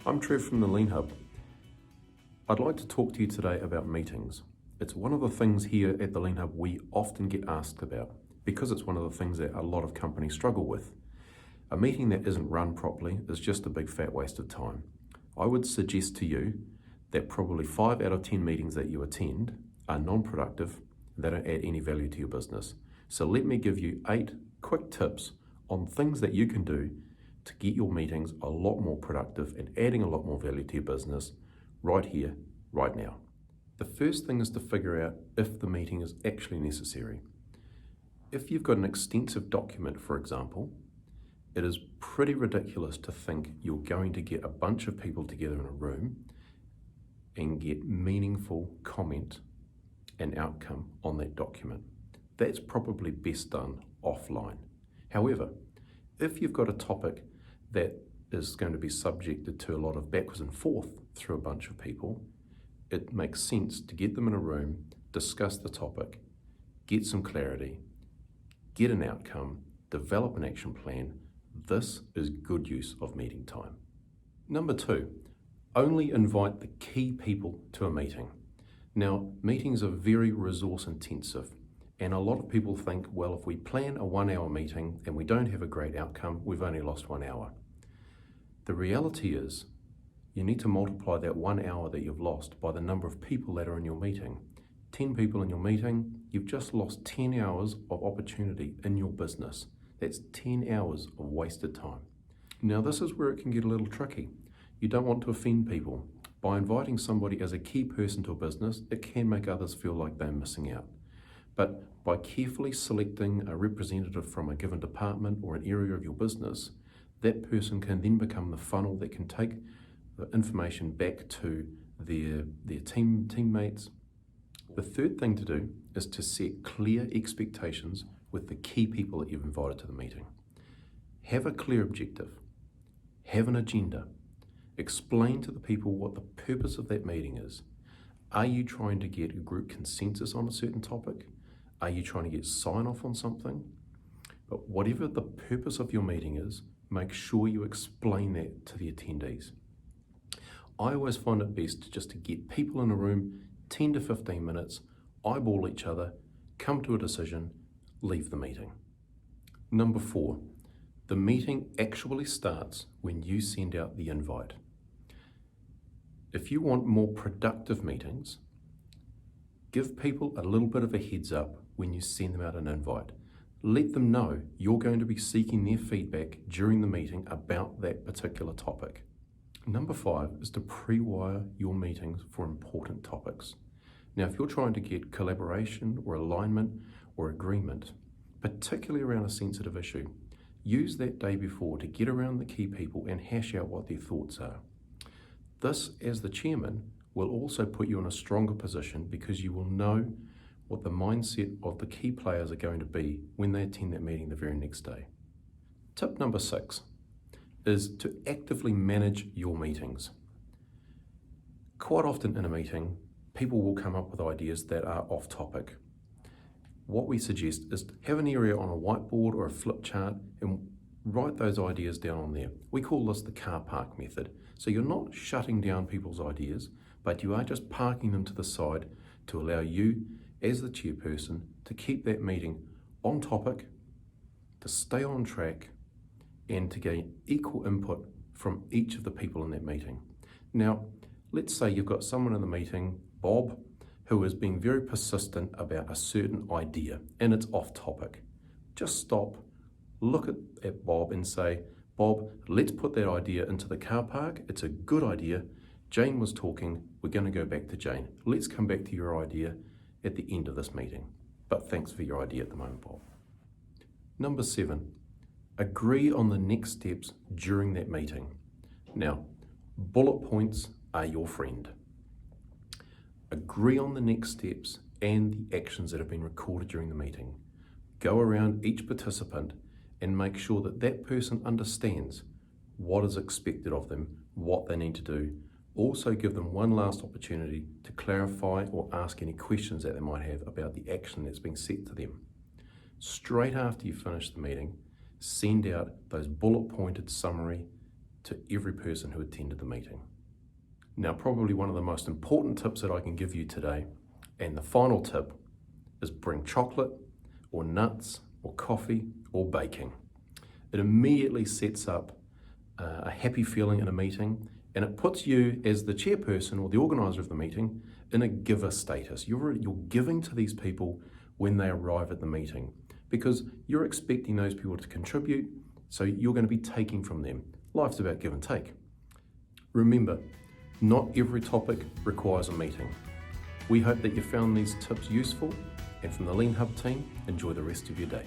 I'm Trev from the Lean Hub. I'd like to talk to you today about meetings. It's one of the things here at the Lean Hub we often get asked about because it's one of the things that a lot of companies struggle with. A meeting that isn't run properly is just a big fat waste of time. I would suggest to you that probably 5 out of 10 meetings that you attend are non-productive, they don't add any value to your business. So let me give you 8 quick tips on things that you can do to get your meetings a lot more productive and adding a lot more value to your business right here, right now. The first thing is to figure out if the meeting is actually necessary. If you've got an extensive document, for example, it is pretty ridiculous to think you're going to get a bunch of people together in a room and get meaningful comment and outcome on that document. That's probably best done offline. However, if you've got a topic that is going to be subjected to a lot of backwards and forth through a bunch of people, it makes sense to get them in a room, discuss the topic, get some clarity, get an outcome, develop an action plan. This is good use of meeting time. Number 2, only invite the key people to a meeting. Now, meetings are very resource intensive, and a lot of people think, well, if we plan a 1-hour meeting and we don't have a great outcome, we've only lost 1 hour. The reality is, you need to multiply that 1 hour that you've lost by the number of people that are in your meeting. 10 people in your meeting, you've just lost 10 hours of opportunity in your business. That's 10 hours of wasted time. Now, this is where it can get a little tricky. You don't want to offend people. By inviting somebody as a key person to a business, it can make others feel like they're missing out. But by carefully selecting a representative from a given department or an area of your business, that person can then become the funnel that can take the information back to their teammates. The third thing to do is to set clear expectations with the key people that you've invited to the meeting. Have a clear objective. Have an agenda. Explain to the people what the purpose of that meeting is. Are you trying to get a group consensus on a certain topic? Are you trying to get sign-off on something? But whatever the purpose of your meeting is, make sure you explain that to the attendees. I always find it best just to get people in a room, 10 to 15 minutes, eyeball each other, come to a decision, leave the meeting. Number 4, the meeting actually starts when you send out the invite. If you want more productive meetings, give people a little bit of a heads up when you send them out an invite. Let them know you're going to be seeking their feedback during the meeting about that particular topic. Number 5 is to pre-wire your meetings for important topics. Now, if you're trying to get collaboration or alignment or agreement, particularly around a sensitive issue, use that day before to get around the key people and hash out what their thoughts are. This, as the chairman, will also put you in a stronger position because you will know what the mindset of the key players are going to be when they attend that meeting the very next day. Tip number 6 is to actively manage your meetings. Quite often in a meeting, people will come up with ideas that are off topic. What we suggest is to have an area on a whiteboard or a flip chart and write those ideas down on there. We call this the car park method. So you're not shutting down people's ideas, but you are just parking them to the side to allow you, as the chairperson, to keep that meeting on topic, to stay on track, and to gain equal input from each of the people in that meeting. Now, let's say you've got someone in the meeting, Bob, who is being very persistent about a certain idea and it's off topic. Just stop, look at Bob and say, Bob, let's put that idea into the car park. It's a good idea. Jane was talking. We're going to go back to Jane. Let's come back to your idea at the end of this meeting. But thanks for your idea at the moment, Bob. Number 7, agree on the next steps during that meeting. Now, bullet points are your friend. Agree on the next steps and the actions that have been recorded during the meeting. Go around each participant and make sure that that person understands what is expected of them, what they need to do. Also give them one last opportunity to clarify or ask any questions that they might have about the action that's being set to them. Straight after you finish the meeting, send out those bullet pointed summary to every person who attended the meeting. Now, probably one of the most important tips that I can give you today, and the final tip, is bring chocolate or nuts or coffee or baking. It immediately sets up a happy feeling in a meeting, and it puts you as the chairperson or the organizer of the meeting in a giver status. You're giving to these people when they arrive at the meeting because you're expecting those people to contribute, so you're going to be taking from them. Life's about give and take. Remember, not every topic requires a meeting. We hope that you found these tips useful, and from the Lean Hub team, enjoy the rest of your day.